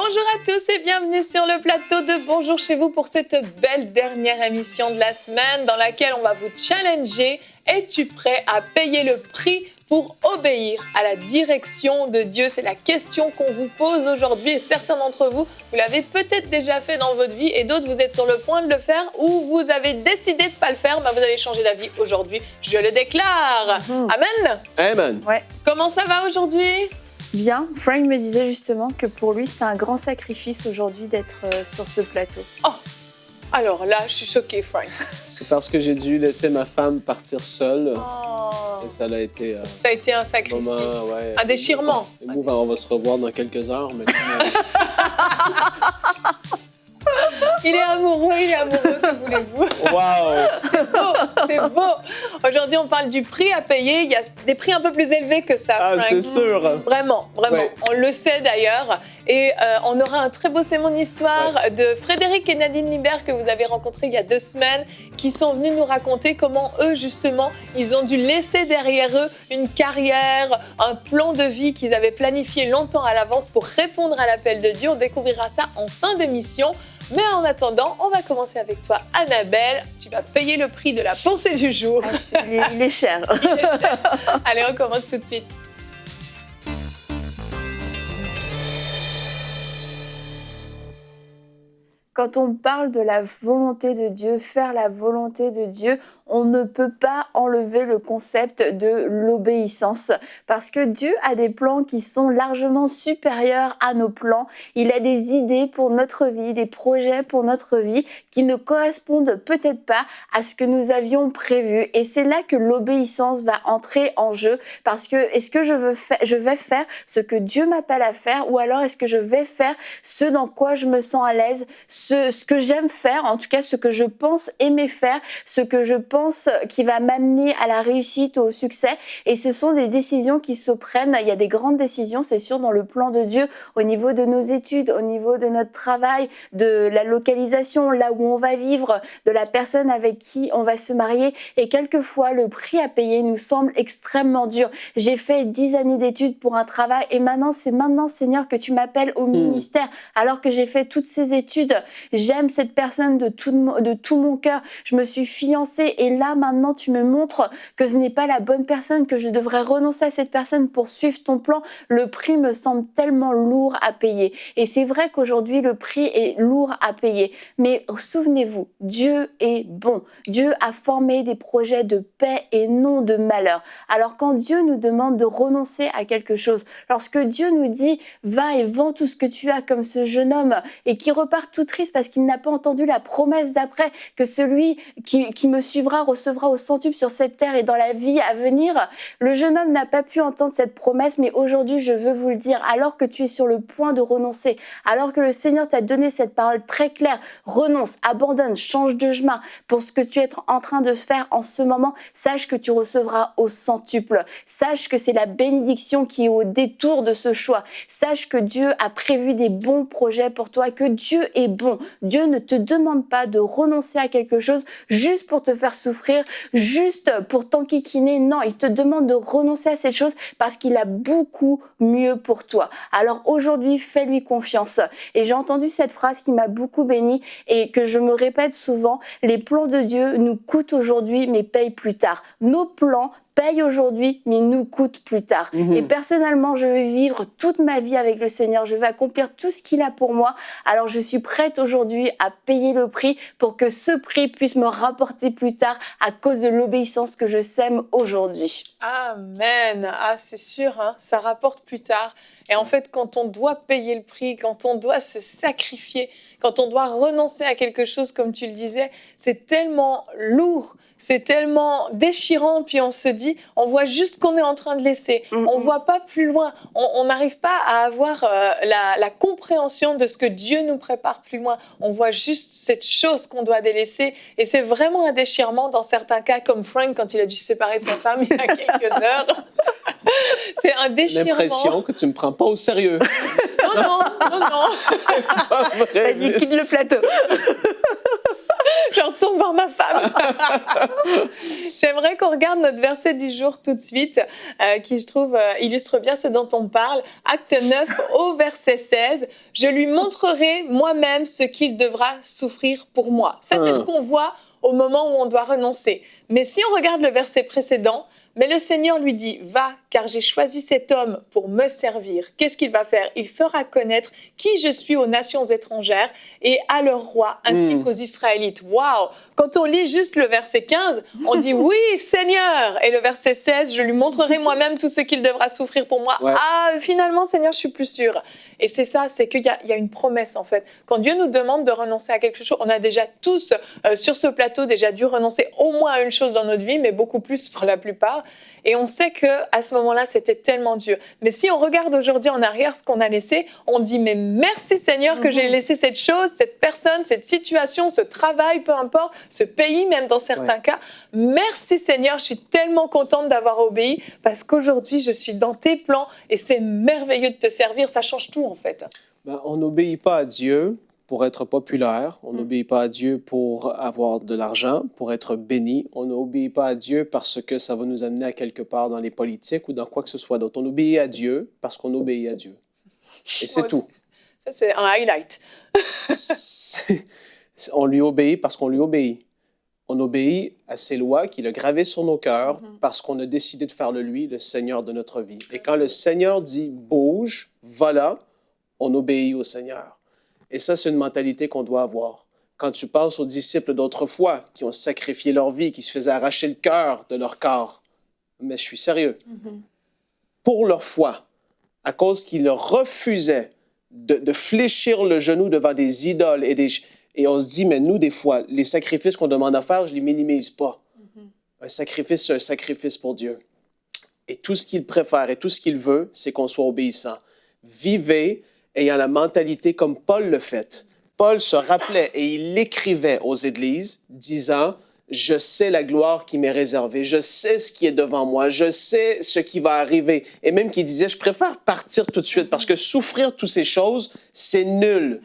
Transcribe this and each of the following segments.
Bonjour à tous et bienvenue sur le plateau de Bonjour chez vous pour cette belle dernière émission de la semaine dans laquelle on va vous challenger. Es-tu prêt à payer le prix pour obéir à la direction de Dieu? C'est la question qu'on vous pose aujourd'hui et certains d'entre vous, vous l'avez peut-être déjà fait dans votre vie et d'autres, vous êtes sur le point de le faire ou vous avez décidé de ne pas le faire, vous allez changer d'avis aujourd'hui. Je le déclare. Amen. Amen. Ouais. Comment ça va aujourd'hui? Bien, Frank me disait justement que pour lui, c'était un grand sacrifice aujourd'hui d'être sur ce plateau. Oh, alors là, je suis choquée, Frank. C'est parce que j'ai dû laisser ma femme partir seule. Oh. Et ça a été Ça a été un sacrifice. Un déchirement. On va se revoir dans quelques heures. Mais Il est amoureux, que voulez-vous? Wow! C'est beau. Aujourd'hui, on parle du prix à payer. Il y a des prix un peu plus élevés que ça, Ah, Frank. c'est sûr! Vraiment. Ouais. On le sait d'ailleurs. Et on aura un très beau sémon d'histoire de Frédéric et Nadine Libert que vous avez rencontrés il y a 2 semaines, qui sont venus nous raconter comment eux, justement, ils ont dû laisser derrière eux une carrière, un plan de vie qu'ils avaient planifié longtemps à l'avance pour répondre à l'appel de Dieu. On découvrira ça en fin d'émission. Mais en attendant, on va commencer avec toi, Annabelle. Tu vas payer le prix de la pensée du jour. Ah, il est cher. Il est cher. Allez, on commence tout de suite. Quand on parle de la volonté de Dieu, faire la volonté de Dieu, on ne peut pas enlever le concept de l'obéissance parce que Dieu a des plans qui sont largement supérieurs à nos plans. Il a des idées pour notre vie, des projets pour notre vie qui ne correspondent peut-être pas à ce que nous avions prévu. Et c'est là que l'obéissance va entrer en jeu parce que est-ce que je vais faire ce que Dieu m'appelle à faire ou alors est-ce que je vais faire ce dans quoi je me sens à l'aise, ce que j'aime faire, en tout cas ce que je pense aimer faire, ce que je pense qui va m'amener à la réussite ou au succès. Et ce sont des décisions qui se prennent. Il y a des grandes décisions, c'est sûr, dans le plan de Dieu, au niveau de nos études, au niveau de notre travail, de la localisation, là où on va vivre, de la personne avec qui on va se marier. Et quelquefois, le prix à payer nous semble extrêmement dur. J'ai fait 10 années d'études pour un travail et maintenant, c'est maintenant, Seigneur, que tu m'appelles au ministère, alors que j'ai fait toutes ces études. J'aime cette personne de tout mon cœur. Je me suis fiancée et là, maintenant, tu me montres que ce n'est pas la bonne personne, que je devrais renoncer à cette personne pour suivre ton plan. Le prix me semble tellement lourd à payer. Et c'est vrai qu'aujourd'hui, le prix est lourd à payer. Mais souvenez-vous, Dieu est bon. Dieu a formé des projets de paix et non de malheur. Alors quand Dieu nous demande de renoncer à quelque chose, lorsque Dieu nous dit « va et vends tout ce que tu as » comme ce jeune homme et qui repart tout triste parce qu'il n'a pas entendu la promesse d'après que celui qui me suivra recevra au centuple sur cette terre et dans la vie à venir. Le jeune homme n'a pas pu entendre cette promesse, mais aujourd'hui, je veux vous le dire, alors que tu es sur le point de renoncer, alors que le Seigneur t'a donné cette parole très claire, renonce, abandonne, change de chemin pour ce que tu es en train de faire en ce moment, sache que tu recevras au centuple. Sache que c'est la bénédiction qui est au détour de ce choix. Sache que Dieu a prévu des bons projets pour toi, que Dieu est bon. Dieu ne te demande pas de renoncer à quelque chose juste pour te faire souffrir, juste pour t'enquiquiner. Non, il te demande de renoncer à cette chose parce qu'il a beaucoup mieux pour toi. Alors aujourd'hui, fais-lui confiance. Et j'ai entendu cette phrase qui m'a beaucoup bénie et que je me répète souvent, les plans de Dieu nous coûtent aujourd'hui mais payent plus tard. Nos plans paye aujourd'hui, mais nous coûte plus tard. Et personnellement, je vais vivre toute ma vie avec le Seigneur. Je vais accomplir tout ce qu'il a pour moi. Alors, je suis prête aujourd'hui à payer le prix pour que ce prix puisse me rapporter plus tard à cause de l'obéissance que je sème aujourd'hui. Amen. Ah, c'est sûr, hein, ça rapporte plus tard. Et en fait, quand on doit payer le prix, quand on doit se sacrifier, quand on doit renoncer à quelque chose, comme tu le disais, c'est tellement lourd, c'est tellement déchirant. Puis on se dit, on voit juste ce qu'on est en train de laisser. On voit pas plus loin. On n'arrive pas à avoir la compréhension de ce que Dieu nous prépare plus loin. On voit juste cette chose qu'on doit délaisser. Et c'est vraiment un déchirement dans certains cas, comme Frank quand il a dû se séparer de sa femme il y a quelques heures. C'est un déchirement. L'impression que tu me prends pas au sérieux. Non. C'est pas vrai. Vas-y, quitte le plateau. Je retourne voir ma femme. J'aimerais qu'on regarde notre verset du jour tout de suite, qui, je trouve, illustre bien ce dont on parle. Acte 9, au verset 16. « Je lui montrerai moi-même ce qu'il devra souffrir pour moi. » Ça, c'est ce qu'on voit au moment où on doit renoncer. Mais si on regarde le verset précédent, mais le Seigneur lui dit, va, car j'ai choisi cet homme pour me servir. Qu'est-ce qu'il va faire? Il fera connaître qui je suis aux nations étrangères et à leurs rois, ainsi qu'aux Israélites. Waouh! Quand on lit juste le verset 15, on dit, oui, Seigneur! Et le verset 16, je lui montrerai moi-même tout ce qu'il devra souffrir pour moi. Ouais. Ah, finalement, Seigneur, je suis plus sûre. Et c'est ça, c'est qu'il y a une promesse, en fait. Quand Dieu nous demande de renoncer à quelque chose, on a déjà tous, sur ce plateau, déjà dû renoncer au moins à une chose dans notre vie, mais beaucoup plus pour la plupart. Et on sait qu'à ce moment-là, c'était tellement dur. Mais si on regarde aujourd'hui en arrière ce qu'on a laissé, on dit, mais merci Seigneur que j'ai laissé cette chose, cette personne, cette situation, ce travail, peu importe, ce pays même dans certains cas. Merci Seigneur, je suis tellement contente d'avoir obéi parce qu'aujourd'hui, je suis dans tes plans et c'est merveilleux de te servir. Ça change tout en fait. Ben, on n'obéit pas à Dieu pour être populaire, on n'obéit pas à Dieu pour avoir de l'argent, pour être béni. On n'obéit pas à Dieu parce que ça va nous amener à quelque part dans les politiques ou dans quoi que ce soit d'autre. On obéit à Dieu parce qu'on obéit à Dieu. Et c'est tout. Ça, c'est un highlight. On lui obéit parce qu'on lui obéit. On obéit à ses lois qu'il a gravées sur nos cœurs parce qu'on a décidé de faire de lui le Seigneur de notre vie. Et quand le Seigneur dit « bouge, va là », on obéit au Seigneur. Et ça, c'est une mentalité qu'on doit avoir. Quand tu penses aux disciples d'autrefois qui ont sacrifié leur vie, qui se faisaient arracher le cœur de leur corps, mais je suis sérieux, pour leur foi, à cause qu'ils refusaient de fléchir le genou devant des idoles et on se dit, mais nous, des fois, les sacrifices qu'on demande à faire, je ne les minimise pas. Un sacrifice, c'est un sacrifice pour Dieu. Et tout ce qu'il préfère et tout ce qu'il veut, c'est qu'on soit obéissant. Vivez ayant la mentalité comme Paul le fait. Paul se rappelait et il l'écrivait aux églises, disant, je sais la gloire qui m'est réservée, je sais ce qui est devant moi, je sais ce qui va arriver. Et même qu'il disait, je préfère partir tout de suite parce que souffrir toutes ces choses, c'est nul.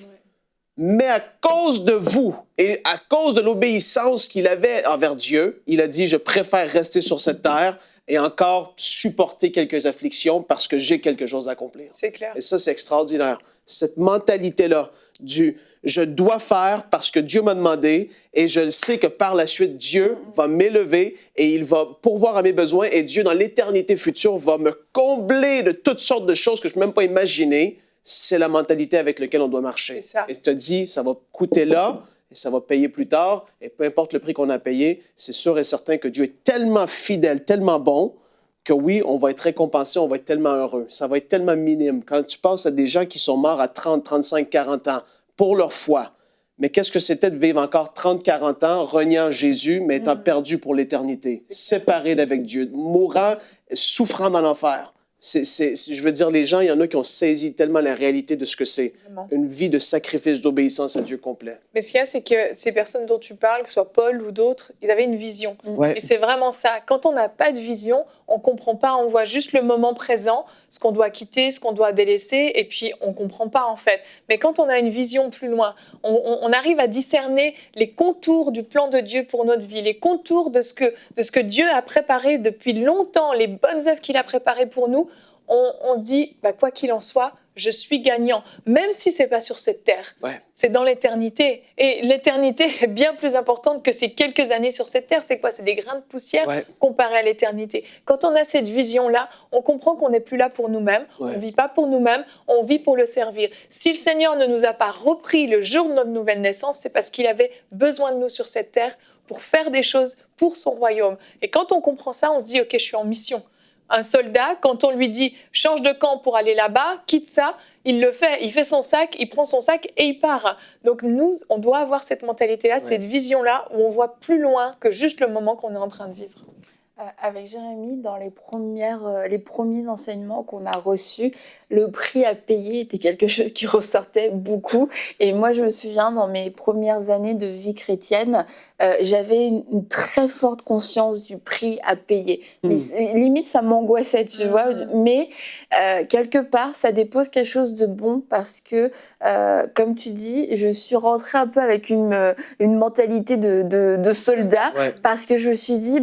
Mais à cause de vous et à cause de l'obéissance qu'il avait envers Dieu, il a dit, je préfère rester sur cette terre et encore supporter quelques afflictions parce que j'ai quelque chose à accomplir. C'est clair. Et ça, c'est extraordinaire. Cette mentalité-là du « je dois faire parce que Dieu m'a demandé et je sais que par la suite, Dieu va m'élever et il va pourvoir à mes besoins et Dieu, dans l'éternité future, va me combler de toutes sortes de choses que je ne peux même pas imaginer », c'est la mentalité avec laquelle on doit marcher. C'est ça. Et tu te dis, ça va coûter là, et ça va payer plus tard, et peu importe le prix qu'on a payé, c'est sûr et certain que Dieu est tellement fidèle, tellement bon, que oui, on va être récompensé, on va être tellement heureux. Ça va être tellement minime. Quand tu penses à des gens qui sont morts à 30, 35, 40 ans pour leur foi, mais qu'est-ce que c'était de vivre encore 30, 40 ans, reniant Jésus, mais étant perdu pour l'éternité, séparé d'avec Dieu, mourant, souffrant dans l'enfer. Je veux dire, les gens, il y en a qui ont saisi tellement la réalité de ce que c'est. Vraiment. Une vie de sacrifice, d'obéissance à Dieu complet. Mais ce qu'il y a, c'est que ces personnes dont tu parles, que ce soit Paul ou d'autres, ils avaient une vision. Ouais. Et c'est vraiment ça. Quand on n'a pas de vision, on ne comprend pas, on voit juste le moment présent, ce qu'on doit quitter, ce qu'on doit délaisser, et puis on ne comprend pas en fait. Mais quand on a une vision plus loin, on arrive à discerner les contours du plan de Dieu pour notre vie, les contours de ce que Dieu a préparé depuis longtemps, les bonnes œuvres qu'il a préparées pour nous. On se dit, quoi qu'il en soit, je suis gagnant, même si ce n'est pas sur cette terre. Ouais. C'est dans l'éternité. Et l'éternité est bien plus importante que ces quelques années sur cette terre. C'est quoi? C'est des grains de poussière comparé à l'éternité. Quand on a cette vision-là, on comprend qu'on n'est plus là pour nous-mêmes. On ne vit pas pour nous-mêmes, on vit pour le servir. Si le Seigneur ne nous a pas repris le jour de notre nouvelle naissance, c'est parce qu'il avait besoin de nous sur cette terre pour faire des choses pour son royaume. Et quand on comprend ça, on se dit, OK, je suis en mission. Un soldat, quand on lui dit « change de camp pour aller là-bas », quitte ça, il le fait. Il fait son sac, il prend son sac et il part. Donc nous, on doit avoir cette mentalité-là, cette vision-là, où on voit plus loin que juste le moment qu'on est en train de vivre. Avec Jérémy, dans les premiers enseignements qu'on a reçus, le prix à payer était quelque chose qui ressortait beaucoup. Et moi, je me souviens, dans mes premières années de vie chrétienne, j'avais une très forte conscience du prix à payer. Mais limite, ça m'angoissait, tu vois. Mais quelque part, ça dépose quelque chose de bon parce que, comme tu dis, je suis rentrée un peu avec une mentalité de soldat, parce que je me suis dit,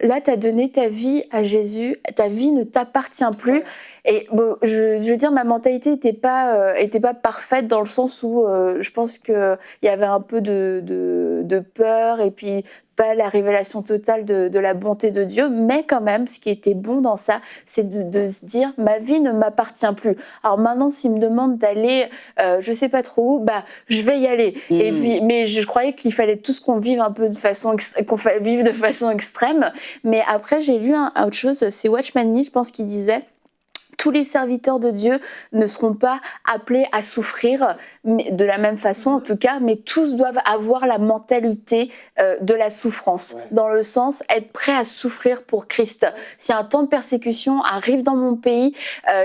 là, tu as donné ta vie à Jésus, ta vie ne t'appartient plus. Et bon, je veux dire, ma mentalité n'était pas parfaite, dans le sens où je pense qu'il y avait un peu de peur, et puis pas la révélation totale de la bonté de Dieu, mais quand même, ce qui était bon dans ça, c'est de se dire, ma vie ne m'appartient plus. Alors maintenant, s'il me demande d'aller, je sais pas trop où, je vais y aller. Et puis, mais je croyais qu'il fallait tous qu'on vive un peu de façon extrême. Mais après, j'ai lu autre chose, c'est Watchman Nee, je pense, qui disait: tous les serviteurs de Dieu ne seront pas appelés à souffrir de la même façon, en tout cas, mais tous doivent avoir la mentalité de la souffrance, dans le sens être prêt à souffrir pour Christ. Si un temps de persécution arrive dans mon pays,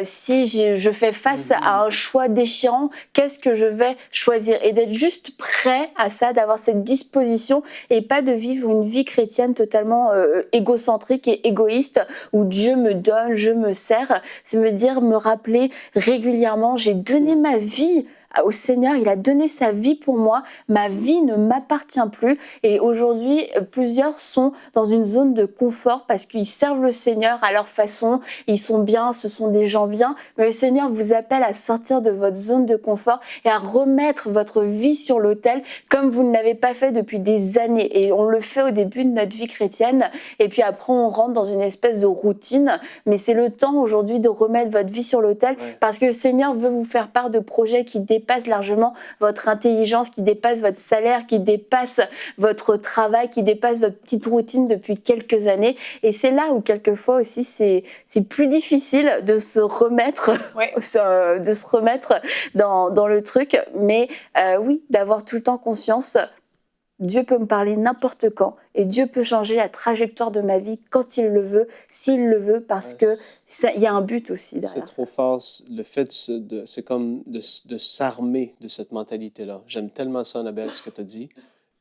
si je fais face à un choix déchirant, qu'est-ce que je vais choisir? Et d'être juste prêt à ça, d'avoir cette disposition, et pas de vivre une vie chrétienne totalement égocentrique et égoïste, où Dieu me donne, je me sers. C'est me rappeler régulièrement, j'ai donné ma vie au Seigneur, il a donné sa vie pour moi, ma vie ne m'appartient plus. Et aujourd'hui, plusieurs sont dans une zone de confort parce qu'ils servent le Seigneur à leur façon, ils sont bien, ce sont des gens bien, mais le Seigneur vous appelle à sortir de votre zone de confort et à remettre votre vie sur l'autel comme vous ne l'avez pas fait depuis des années. Et on le fait au début de notre vie chrétienne, et puis après on rentre dans une espèce de routine, mais c'est le temps aujourd'hui de remettre votre vie sur l'autel, parce que le Seigneur veut vous faire part de projets qui dépasse largement votre intelligence, qui dépasse votre salaire, qui dépasse votre travail, qui dépasse votre petite routine depuis quelques années. Et c'est là où quelquefois aussi c'est plus difficile de se remettre, dans le truc. Mais oui, d'avoir tout le temps conscience, Dieu peut me parler n'importe quand, et Dieu peut changer la trajectoire de ma vie quand il le veut, s'il le veut, parce que il y a un but aussi derrière. C'est trop fort, le fait c'est comme de s'armer de cette mentalité-là. J'aime tellement ça, Annabelle, ce que tu as dit.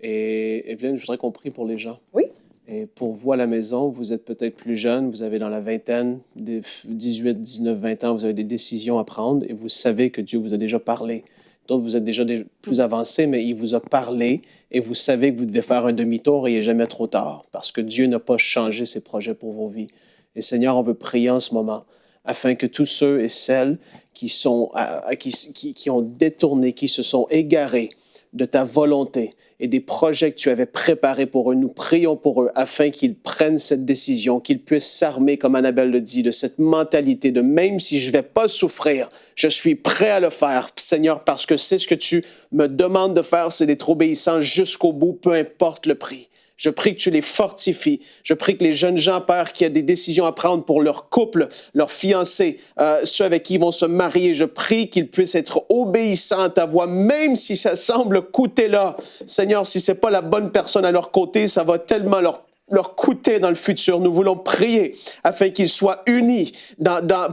Et Evelyne, je voudrais qu'on prie pour les gens. Oui. Et pour vous à la maison, vous êtes peut-être plus jeune, vous avez dans la vingtaine, 18, 19, 20 ans, vous avez des décisions à prendre, et vous savez que Dieu vous a déjà parlé. Donc, vous êtes déjà plus avancé, mais il vous a parlé, et vous savez que vous devez faire un demi-tour, et il n'est jamais trop tard, parce que Dieu n'a pas changé ses projets pour vos vies. Et Seigneur, on veut prier en ce moment, afin que tous ceux et celles qui ont détourné, qui se sont égarés de ta volonté et des projets que tu avais préparés pour eux, nous prions pour eux afin qu'ils prennent cette décision, qu'ils puissent s'armer, comme Annabelle le dit, de cette mentalité de même si je ne vais pas souffrir, je suis prêt à le faire, Seigneur, parce que c'est ce que tu me demandes de faire, c'est d'être obéissant jusqu'au bout, peu importe le prix. Je prie que tu les fortifies. Je prie que les jeunes gens, Père, qui ont des décisions à prendre pour leur couple, leur fiancé, ceux avec qui ils vont se marier, je prie qu'ils puissent être obéissants à ta voix, même si ça semble coûter là. Seigneur, si ce n'est pas la bonne personne à leur côté, ça va tellement leur coûter dans le futur. Nous voulons prier afin qu'ils soient unis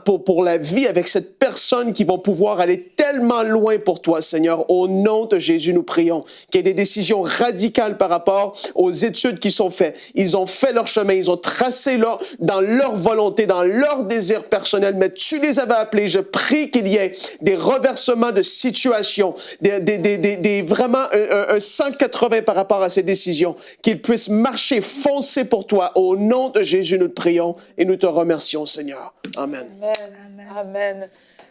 pour la vie avec cette personne qui vont pouvoir aller tellement loin pour toi, Seigneur. Au nom de Jésus, nous prions qu'il y ait des décisions radicales par rapport aux études qui sont faites. Ils ont fait leur chemin, ils ont tracé dans leur volonté, dans leur désir personnel, mais tu les avais appelés. Je prie qu'il y ait des reversements de situation, vraiment un 180 par rapport à ces décisions, qu'ils puissent marcher, foncer pour toi. Au nom de Jésus, nous te prions et nous te remercions, Seigneur. Amen. Amen. Amen.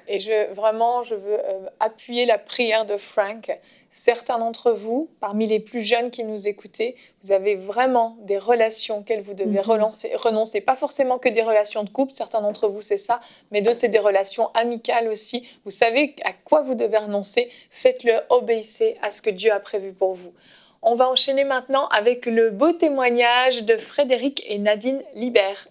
Et je veux appuyer la prière de Frank. Certains d'entre vous, parmi les plus jeunes qui nous écoutez, vous avez vraiment des relations auxquelles vous devez renoncer. Pas forcément que des relations de couple, certains d'entre vous c'est ça, mais d'autres c'est des relations amicales aussi. Vous savez à quoi vous devez renoncer. Faites-le, obéissez à ce que Dieu a prévu pour vous. On va enchaîner maintenant avec le beau témoignage de Frédéric et Nadine Libert.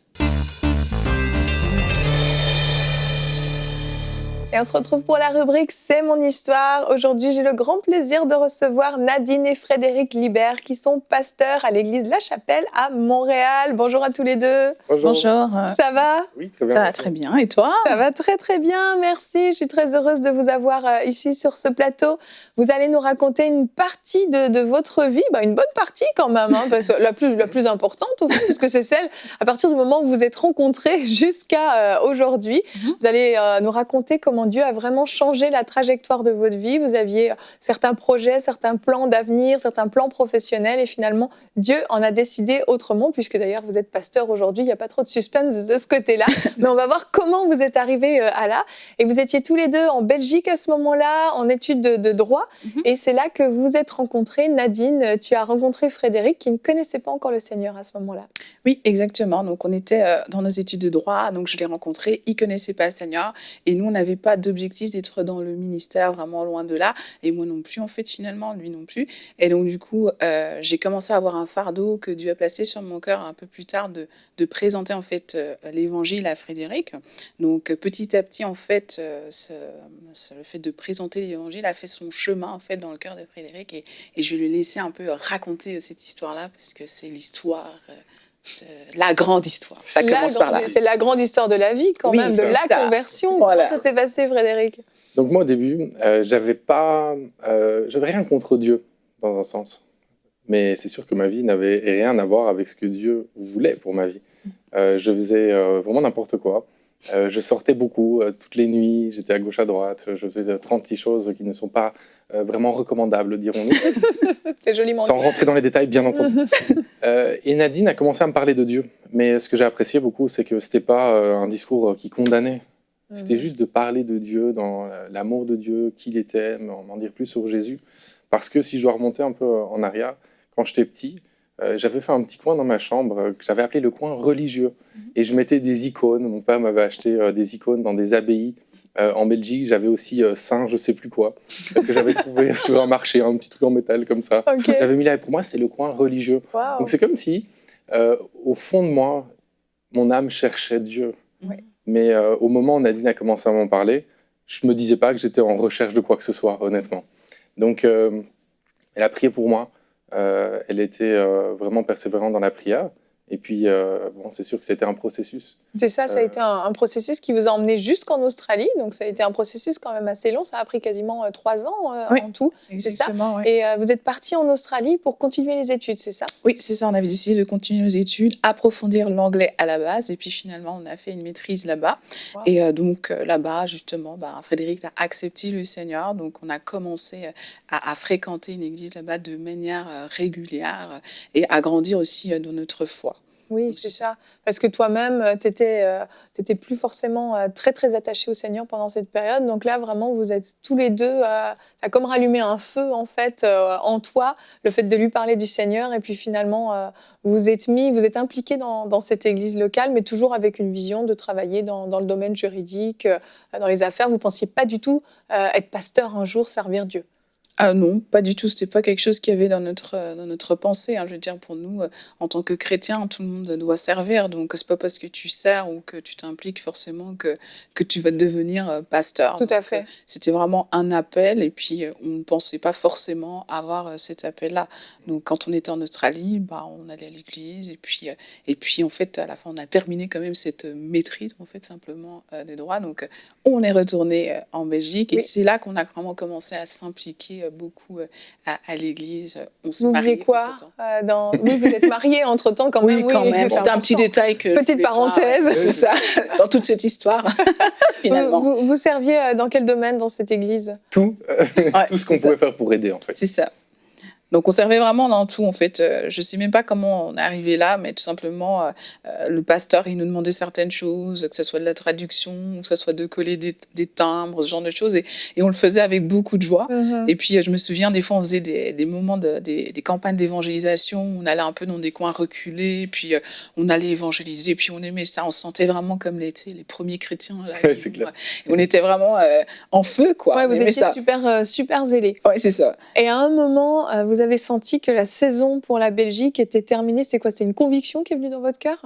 Et on se retrouve pour la rubrique C'est mon histoire. Aujourd'hui, j'ai le grand plaisir de recevoir Nadine et Frédéric Libert qui sont pasteurs à l'église La Chapelle à Montréal. Bonjour à tous les deux. Bonjour. Ça va? Oui, très bien. Ça va très bien. Et toi? Ça va très très bien, merci. Je suis très heureuse de vous avoir ici sur ce plateau. Vous allez nous raconter une partie de votre vie, une bonne partie quand même, parce que la plus importante au fond, puisque c'est celle à partir du moment où vous êtes rencontrés jusqu'à aujourd'hui. Vous allez nous raconter comment Dieu a vraiment changé la trajectoire de votre vie. Vous aviez certains projets, certains plans d'avenir, certains plans professionnels et finalement Dieu en a décidé autrement, puisque d'ailleurs vous êtes pasteur aujourd'hui, il n'y a pas trop de suspense de ce côté-là, mais on va voir comment vous êtes arrivés à là. Et vous étiez tous les deux en Belgique à ce moment-là, en études de droit, et c'est là que vous vous êtes rencontrés. Nadine, tu as rencontré Frédéric qui ne connaissait pas encore le Seigneur à ce moment-là. Oui, exactement. Donc, on était dans nos études de droit. Donc, je l'ai rencontré. Il ne connaissait pas le Seigneur. Et nous, on n'avait pas d'objectif d'être dans le ministère, vraiment loin de là. Et moi non plus, en fait, finalement, lui non plus. Et donc, du coup, j'ai commencé à avoir un fardeau que Dieu a placé sur mon cœur un peu plus tard de présenter, en fait, l'évangile à Frédéric. Donc, petit à petit, en fait, le fait de présenter l'évangile a fait son chemin, en fait, dans le cœur de Frédéric. Et je lui ai laissé un peu raconter cette histoire-là parce que c'est l'histoire... la grande histoire, ça commence par là. C'est la grande histoire de la vie quand même, de la conversion. Voilà. Comment ça s'est passé, Frédéric? Donc moi, au début, j'avais rien contre Dieu, dans un sens. Mais c'est sûr que ma vie n'avait rien à voir avec ce que Dieu voulait pour ma vie. Je faisais vraiment n'importe quoi. Je sortais beaucoup, toutes les nuits, j'étais à gauche, à droite. Je faisais 36 choses qui ne sont pas vraiment recommandables, dirons-nous. C'est joliment Sans rentrer dans les détails, bien entendu. Et Nadine a commencé à me parler de Dieu. Mais ce que j'ai apprécié beaucoup, c'est que ce n'était pas un discours qui condamnait. C'était juste de parler de Dieu, dans l'amour de Dieu, qui il était, m'en dire plus sur Jésus. Parce que si je dois remonter un peu en arrière, quand j'étais petit, j'avais fait un petit coin dans ma chambre que j'avais appelé le coin religieux. Et je mettais des icônes. Mon père m'avait acheté des icônes dans des abbayes. En Belgique, j'avais aussi Saint, je sais plus quoi, que j'avais trouvé sur un marché, un petit truc en métal comme ça. Okay. J'avais mis là, et pour moi, c'était le coin religieux. Wow. Donc c'est comme si, au fond de moi, mon âme cherchait Dieu. Oui. Mais au moment où Nadine a commencé à m'en parler, je me disais pas que j'étais en recherche de quoi que ce soit, honnêtement. Donc, elle a prié pour moi. Elle était vraiment persévérante dans la prière. Et puis, c'est sûr que c'était un processus. C'est ça, ça a été un processus qui vous a emmené jusqu'en Australie. Donc, ça a été un processus quand même assez long. Ça a pris quasiment 3 ans en tout. Exactement, c'est ça. Et vous êtes partis en Australie pour continuer les études, c'est ça? Oui, c'est ça. On avait décidé de continuer nos études, approfondir l'anglais à la base. Et puis, finalement, on a fait une maîtrise là-bas. Wow. Et donc, là-bas, justement, Frédéric a accepté le Seigneur. Donc, on a commencé à fréquenter une église là-bas de manière régulière et à grandir aussi dans notre foi. Oui, c'est ça. Parce que toi-même, tu n'étais plus forcément très, très attaché au Seigneur pendant cette période. Donc là, vraiment, vous êtes tous les deux... ça a comme rallumé un feu, en fait, en toi, le fait de lui parler du Seigneur. Et puis finalement, vous êtes impliqués dans cette église locale, mais toujours avec une vision de travailler dans le domaine juridique, dans les affaires. Vous ne pensiez pas du tout être pasteur un jour, servir Dieu. Ah non, pas du tout. C'était pas quelque chose qu'il y avait dans notre pensée. Je veux dire, pour nous, en tant que chrétiens, tout le monde doit servir. Donc, c'est pas parce que tu sers ou que tu t'impliques forcément que tu vas devenir pasteur. Tout à fait. C'était vraiment un appel. Et puis, on ne pensait pas forcément avoir cet appel-là. Donc, quand on était en Australie, on allait à l'église. Et puis, en fait, à la fin, on a terminé quand même cette maîtrise, en fait, simplement de droit. Donc, on est retourné en Belgique. Et c'est là qu'on a vraiment commencé à s'impliquer beaucoup à l'église. On s'est mariés. Vous faisiez quoi Oui, vous êtes mariés entre-temps quand même. Oui, quand même. C'était un petit détail que... Petite parenthèse. C'est ça, dans toute cette histoire, finalement. Vous serviez dans quel domaine dans cette église? Tout. Tout ce qu'on pouvait faire pour aider, en fait. C'est ça. Donc, on servait vraiment dans tout, en fait. Je ne sais même pas comment on est arrivé là, mais tout simplement, le pasteur, il nous demandait certaines choses, que ce soit de la traduction, que ce soit de coller des timbres, ce genre de choses. Et on le faisait avec beaucoup de joie. Et puis, je me souviens, des fois, on faisait des moments, des campagnes d'évangélisation. On allait un peu dans des coins reculés, puis on allait évangéliser. Puis, on aimait ça. On se sentait vraiment comme les premiers chrétiens. Là, ouais, c'est clair. Et on était vraiment en feu, quoi. Ouais, vous étiez super zélés. Oui, c'est ça. Et à un moment, vous avez senti que la saison pour la Belgique était terminée. C'est quoi? C'était une conviction qui est venue dans votre cœur?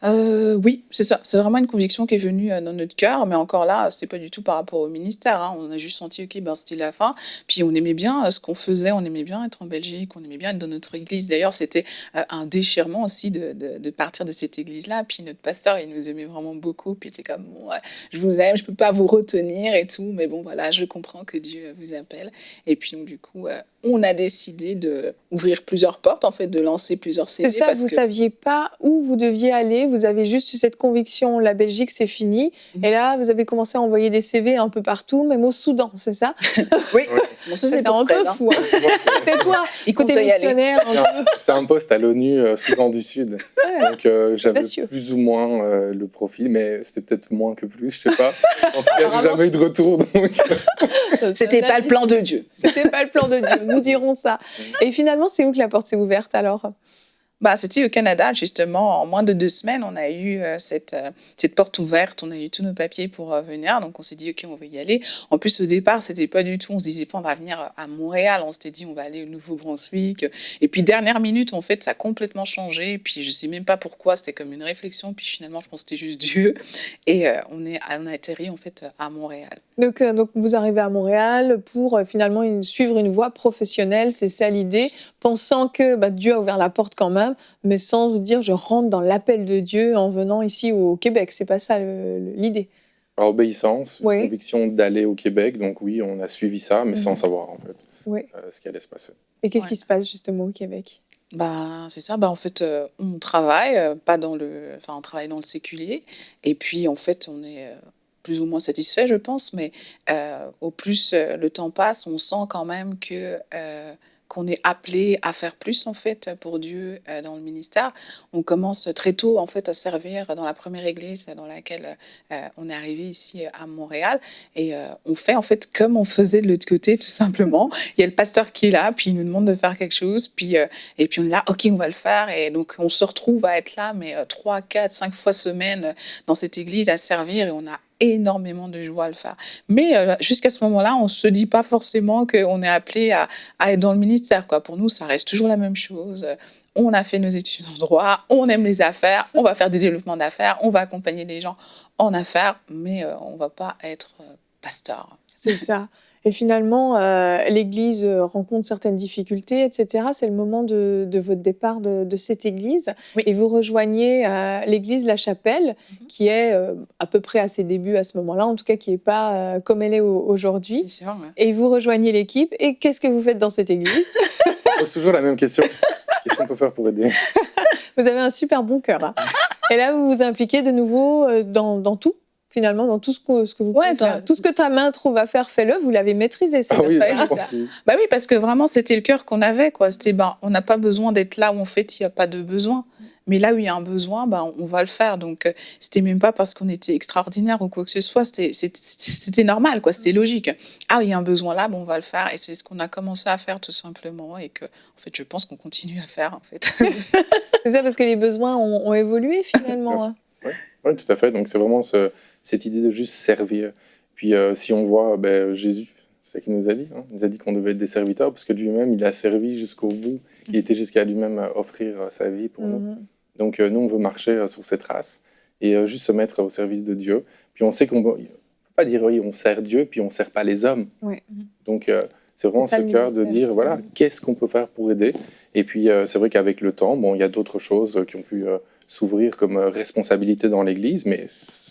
Oui, c'est ça. C'est vraiment une conviction qui est venue dans notre cœur, mais encore là, c'est pas du tout par rapport au ministère, hein. On a juste senti, ok, ben, c'était la fin. Puis on aimait bien ce qu'on faisait, on aimait bien être en Belgique, on aimait bien être dans notre église. D'ailleurs, c'était un déchirement aussi de partir de cette église-là. Puis notre pasteur, il nous aimait vraiment beaucoup. Puis c'est comme, bon, ouais, je vous aime, je peux pas vous retenir et tout, mais bon, voilà, je comprends que Dieu vous appelle. Et puis donc, du coup, on a décidé d'ouvrir plusieurs portes, en fait, de lancer plusieurs C'est CV. ça, parce vous que saviez pas où vous deviez aller, vous avez juste eu cette conviction, la Belgique c'est fini, et là vous avez commencé à envoyer des CV un peu partout, même au Soudan, c'est ça? Oui, Ouais. bon, ça, C'est c'est pour un peu Fred, hein. fou, hein. Tais-toi, Il côté compte y aller. missionnaire, un peu. C'était un poste à l'ONU, Soudan du Sud. Ouais. Donc j'avais audacieux. plus ou moins le profil, mais c'était peut-être moins que plus, je sais pas. En tout cas, j'ai Apparemment, jamais eu de retour. Donc... C'était pas le plan de Dieu. C'était pas le plan de Dieu, nous dirons ça. Et finalement, c'est où que la porte s'est ouverte alors? Bah, c'était au Canada, justement. En moins de 2 semaines, on a eu cette porte ouverte. On a eu tous nos papiers pour venir. Donc, on s'est dit, OK, on va y aller. En plus, au départ, c'était pas du tout. On se disait pas, on va venir à Montréal. On s'était dit, on va aller au Nouveau-Brunswick. Et puis, dernière minute, en fait, ça a complètement changé. Puis, je sais même pas pourquoi. C'était comme une réflexion. Puis, finalement, je pense que c'était juste Dieu. Et on a atterri, en fait, à Montréal. Donc, vous arrivez à Montréal pour finalement suivre une voie professionnelle, c'est ça l'idée, pensant que Dieu a ouvert la porte quand même, mais sans vous dire je rentre dans l'appel de Dieu en venant ici au Québec. C'est pas ça l'idée. Par obéissance, Oui. une conviction d'aller au Québec. Donc oui, on a suivi ça, mais sans savoir en fait Oui. ce qui allait se passer. Et qu'est-ce Ouais. qui se passe justement au Québec? Bah, c'est ça. Bah, en fait, on travaille, pas dans on travaille dans le séculier. Et puis, en fait, on est plus ou moins satisfait, je pense. Mais au plus le temps passe, on sent quand même qu'on est appelé à faire plus, en fait, pour Dieu dans le ministère. On commence très tôt, en fait, à servir dans la première église dans laquelle on est arrivé ici à Montréal. Et on fait, en fait, comme on faisait de l'autre côté, tout simplement. Il y a le pasteur qui est là, puis il nous demande de faire quelque chose. Et puis on est là, OK, on va le faire. Et donc, on se retrouve à être là, mais 3, 4, 5 fois semaine dans cette église à servir. Et on a énormément de joie à le faire. Mais jusqu'à ce moment-là, on ne se dit pas forcément qu'on est appelé à être dans le ministère, quoi. Pour nous, ça reste toujours la même chose. On a fait nos études en droit, on aime les affaires, on va faire des développements d'affaires, on va accompagner des gens en affaires, mais on ne va pas être pasteur. C'est ça. Et finalement, l'Église rencontre certaines difficultés, etc. C'est le moment de votre départ de cette Église. Oui. Et vous rejoignez l'Église La Chapelle, qui est à peu près à ses débuts à ce moment-là, en tout cas qui n'est pas comme elle est aujourd'hui. C'est sûr, ouais. Et vous rejoignez l'équipe. Et qu'est-ce que vous faites dans cette Église? On pose toujours la même question. Qu'est-ce qu'on peut faire pour aider? Vous avez un super bon cœur, hein. Et là, vous vous impliquez de nouveau dans tout. Finalement, dans tout ce que vous pouvez faire. Tout ce que ta main trouve à faire, fais-le. Vous l'avez maîtrisé. C'est oui, ça. je pense que... Bah oui, parce que vraiment, c'était le cœur qu'on avait, quoi. C'était, on n'a pas besoin d'être là où en fait, il n'y a pas de besoin. Mais là où il y a un besoin, on va le faire. Donc, c'était même pas parce qu'on était extraordinaire ou quoi que ce soit. C'était normal, quoi. C'était logique. Ah, il y a un besoin là, on va le faire. Et c'est ce qu'on a commencé à faire, tout simplement. Et que, en fait, je pense qu'on continue à faire, en fait. C'est ça, parce que les besoins ont évolué, finalement. Bien sûr. Oui, tout à fait. Donc, c'est vraiment cette idée de juste servir. Puis, si on voit Jésus, c'est ce qu'il nous a dit. Hein. Il nous a dit qu'on devait être des serviteurs, parce que lui-même, il a servi jusqu'au bout. Il était jusqu'à lui-même offrir sa vie pour nous. Donc, nous, on veut marcher sur cette trace et juste se mettre au service de Dieu. Puis, on sait qu'on ne peut pas dire, oui, on sert Dieu, puis on ne sert pas les hommes. Ouais. Donc, c'est vraiment C'est ça, ce cœur de ministère. dire, voilà, qu'est-ce qu'on peut faire pour aider? Et puis, c'est vrai qu'avec le temps, il y a d'autres choses qui ont pu s'ouvrir comme responsabilité dans l'Église, mais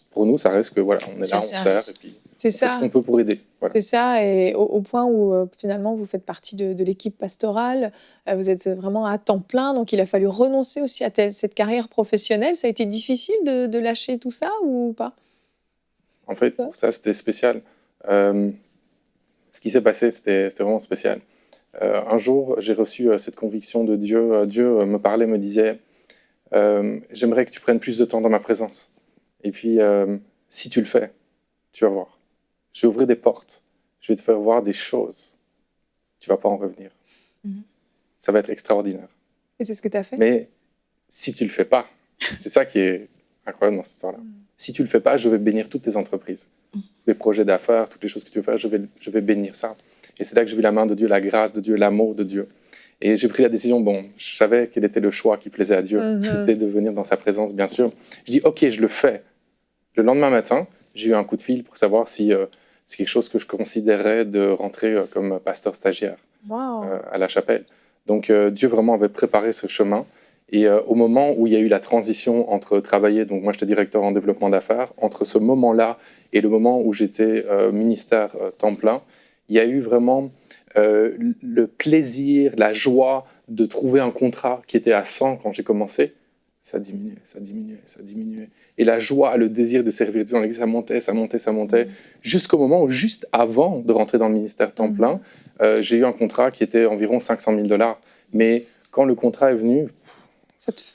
pour nous, ça reste que, voilà, on est là, on sert, et puis C'est on fait ça. ce qu'on peut pour aider. Voilà. C'est ça, et au point où finalement vous faites partie de l'équipe pastorale, vous êtes vraiment à temps plein, donc il a fallu renoncer aussi à cette carrière professionnelle. Ça a été difficile de lâcher tout ça ou pas? En fait, pour ça, c'était spécial. Ce qui s'est passé, c'était vraiment spécial. Un jour, j'ai reçu cette conviction de Dieu. Dieu me parlait, me disait, j'aimerais que tu prennes plus de temps dans ma présence. Et puis, si tu le fais, tu vas voir. Je vais ouvrir des portes. Je vais te faire voir des choses. Tu ne vas pas en revenir. Ça va être extraordinaire. Et c'est ce que tu as fait? Mais si tu ne le fais pas, c'est ça qui est incroyable dans cette histoire-là. Si tu ne le fais pas, je vais bénir toutes tes entreprises. Tous les projets d'affaires, toutes les choses que tu veux faire, je vais bénir ça. Et c'est là que j'ai vu la main de Dieu, la grâce de Dieu, l'amour de Dieu. Et j'ai pris la décision, bon, je savais quel était le choix qui plaisait à Dieu, c'était de venir dans sa présence, bien sûr. Je dis, ok, je le fais. Le lendemain matin, j'ai eu un coup de fil pour savoir si c'est quelque chose que je considérais de rentrer comme pasteur stagiaire à la chapelle. Donc Dieu vraiment avait préparé ce chemin. Et au moment où il y a eu la transition entre travailler, donc moi j'étais directeur en développement d'affaires, entre ce moment-là et le moment où j'étais ministère temps plein, il y a eu vraiment le plaisir, la joie de trouver un contrat qui était à 100 quand j'ai commencé. Ça diminuait, ça diminuait, ça diminuait. Et la joie, le désir de servir Dieu dans l'Église, ça montait, ça montait, ça montait, jusqu'au moment où, juste avant de rentrer dans le ministère temps plein, j'ai eu un contrat qui était environ 500 000 $. Mais quand le contrat est venu,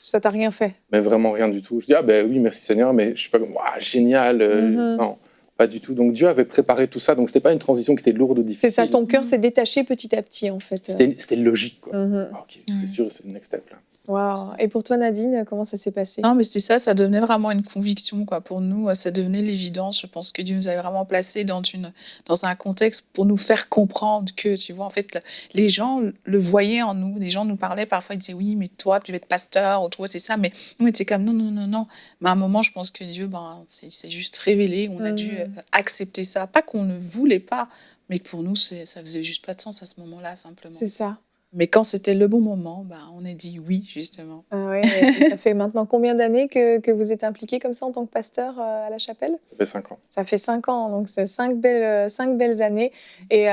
ça t'a rien fait? Mais vraiment rien du tout. Je dis, ah ben oui, merci Seigneur, mais je suis pas comme, génial. Non, pas du tout. Donc Dieu avait préparé tout ça, donc c'était pas une transition qui était lourde ou difficile. C'est ça, ton cœur s'est détaché petit à petit, en fait. C'était logique, quoi. Ok, c'est sûr, c'est le next step, là. Wow. Et pour toi, Nadine, comment ça s'est passé? Non, mais c'était ça, ça devenait vraiment une conviction, quoi. Pour nous, ça devenait l'évidence. Je pense que Dieu nous avait vraiment placés dans un contexte pour nous faire comprendre que, tu vois, en fait, les gens le voyaient en nous. Les gens nous parlaient, parfois, ils disaient, oui, mais toi, tu vas être pasteur, ou toi, c'est ça. Mais nous, on était comme, non, non, non, non. Mais à un moment, je pense que Dieu, c'est juste révélé. On a dû accepter ça. Pas qu'on ne voulait pas, mais que pour nous, ça faisait juste pas de sens à ce moment-là, simplement. C'est ça. Mais quand c'était le bon moment, on a dit oui, justement. Ah ouais, ça fait maintenant combien d'années que vous êtes impliqué comme ça en tant que pasteur à la chapelle? Ça fait 5 ans. Ça fait 5 ans, donc c'est 5 belles années. Et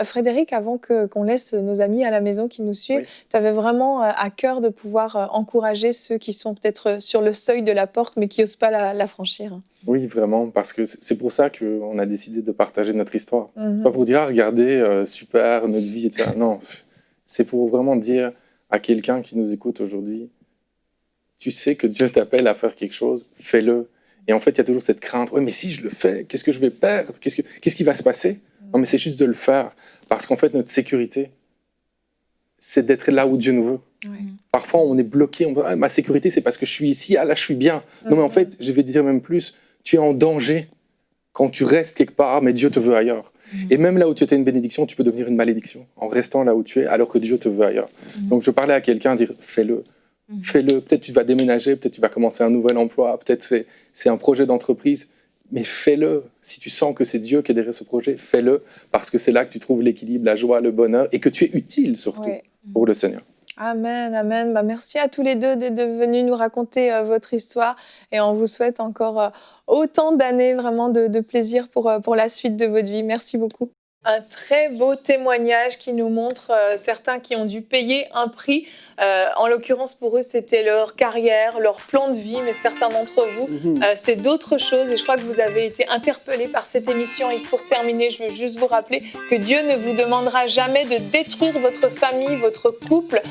Frédéric, avant qu'on laisse nos amis à la maison qui nous suivent, tu avais vraiment à cœur de pouvoir encourager ceux qui sont peut-être sur le seuil de la porte, mais qui n'osent pas la franchir. Oui, vraiment, parce que c'est pour ça qu'on a décidé de partager notre histoire. C'est pas pour dire, regardez, super, notre vie, etc. Non. C'est pour vraiment dire à quelqu'un qui nous écoute aujourd'hui, tu sais que Dieu t'appelle à faire quelque chose, fais-le. Et en fait, il y a toujours cette crainte, ouais, mais si je le fais, qu'est-ce que je vais perdre? Qu'est-ce qui va se passer? Non, mais c'est juste de le faire. Parce qu'en fait, notre sécurité, c'est d'être là où Dieu nous veut. Parfois, on est bloqué, on dit, ma sécurité, c'est parce que je suis ici, là, je suis bien. Non, mais en fait, je vais te dire même plus, tu es en danger quand tu restes quelque part, mais Dieu te veut ailleurs. Et même là où tu étais une bénédiction, tu peux devenir une malédiction en restant là où tu es, alors que Dieu te veut ailleurs. Donc je parlais à quelqu'un, dire fais-le. Fais-le. Peut-être tu vas déménager, peut-être tu vas commencer un nouvel emploi, peut-être c'est un projet d'entreprise, mais fais-le. Si tu sens que c'est Dieu qui est derrière ce projet, fais-le, parce que c'est là que tu trouves l'équilibre, la joie, le bonheur, et que tu es utile surtout pour le Seigneur. Amen, amen. Merci à tous les deux d'être venus nous raconter votre histoire et on vous souhaite encore autant d'années vraiment de plaisir pour la suite de votre vie. Merci beaucoup. Un très beau témoignage qui nous montre certains qui ont dû payer un prix. En l'occurrence, pour eux, c'était leur carrière, leur plan de vie, mais certains d'entre vous, c'est d'autres choses. Et je crois que vous avez été interpellés par cette émission. Et pour terminer, je veux juste vous rappeler que Dieu ne vous demandera jamais de détruire votre famille, votre couple,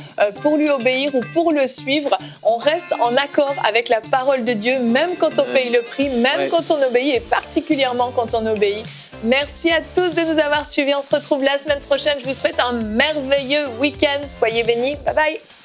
pour lui obéir ou pour le suivre. On reste en accord avec la parole de Dieu, même quand on paye le prix, même quand on obéit, et particulièrement quand on obéit. Merci à tous de nous avoir suivis. On se retrouve la semaine prochaine. Je vous souhaite un merveilleux week-end. Soyez bénis. Bye bye.